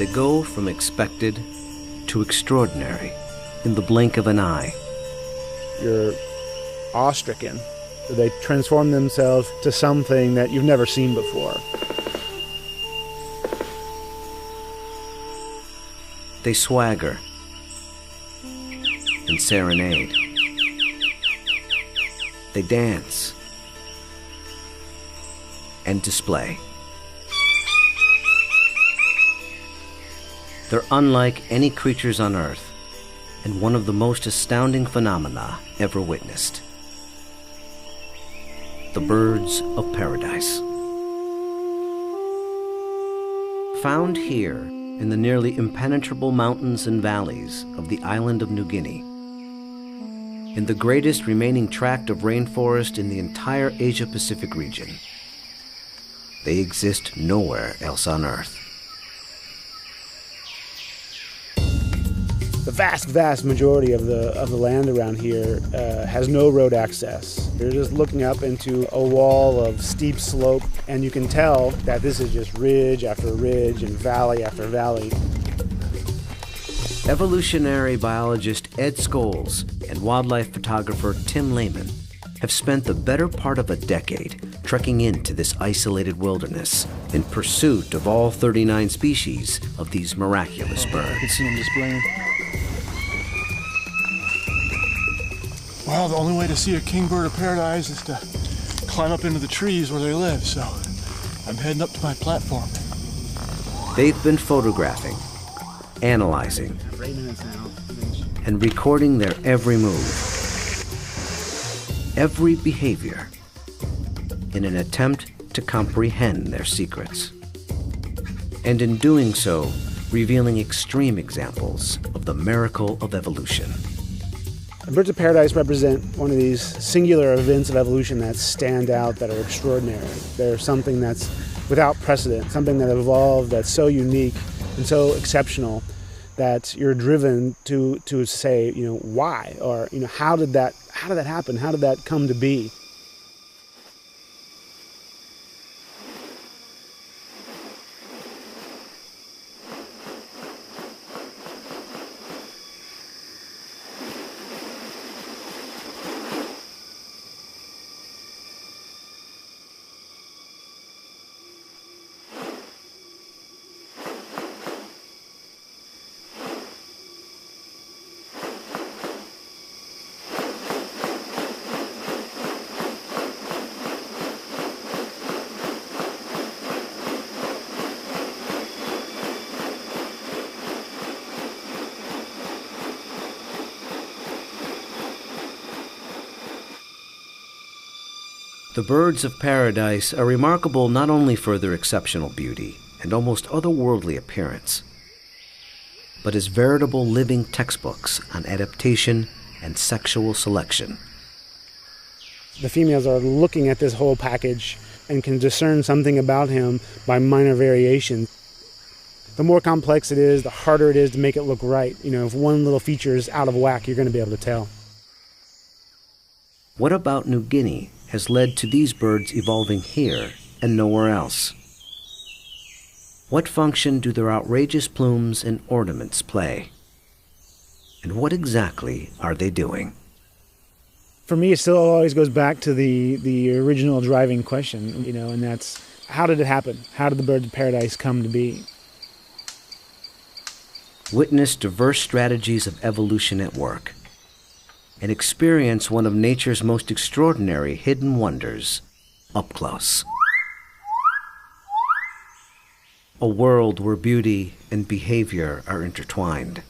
They go from expected to extraordinary in the blink of an eye. You're awe-stricken. They transform themselves to something that you've never seen before. They swagger and serenade. They dance and display. They're unlike any creatures on Earth, and one of the most astounding phenomena ever witnessed. The birds of paradise. Found here in the nearly impenetrable mountains and valleys of the island of New Guinea, in the greatest remaining tract of rainforest in the entire Asia-Pacific region. They exist nowhere else on Earth. The vast majority of the land around here has no road access. You're just looking up into a wall of steep slope, and you can tell that this is just ridge after ridge and valley after valley. Evolutionary biologist Ed Scholes and wildlife photographer Tim Lehman have spent the better part of a decade trekking into this isolated wilderness in pursuit of all 39 species of these miraculous birds. You can see them displaying. Well, the only way to see a kingbird of paradise is to climb up into the trees where they live, so I'm heading up to my platform. They've been photographing, analyzing, and recording their every move, every behavior, in an attempt to comprehend their secrets. And in doing so, revealing extreme examples of the miracle of evolution. Birds of paradise represent one of these singular events of evolution that stand out, that are extraordinary. They're something that's without precedent, something that evolved that's so unique and so exceptional that you're driven to say, why? Or, how did that happen? How did that come to be? The birds of paradise are remarkable not only for their exceptional beauty and almost otherworldly appearance, but as veritable living textbooks on adaptation and sexual selection. The females are looking at this whole package and can discern something about him by minor variation. The more complex it is, the harder it is to make it look right. If one little feature is out of whack, you're going to be able to tell. What about New Guinea has led to these birds evolving here and nowhere else? What function do their outrageous plumes and ornaments play? And what exactly are they doing? For me, it still always goes back to the original driving question, and that's, how did it happen? How did the birds of paradise come to be? Witness diverse strategies of evolution at work, and experience one of nature's most extraordinary hidden wonders up close. A world where beauty and behavior are intertwined.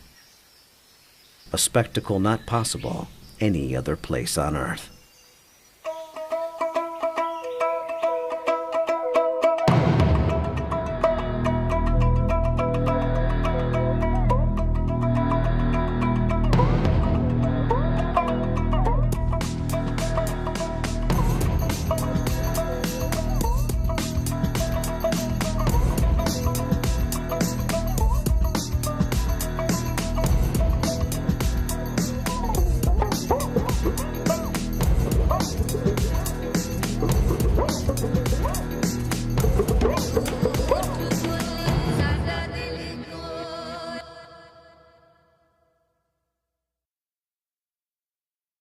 A spectacle not possible any other place on Earth.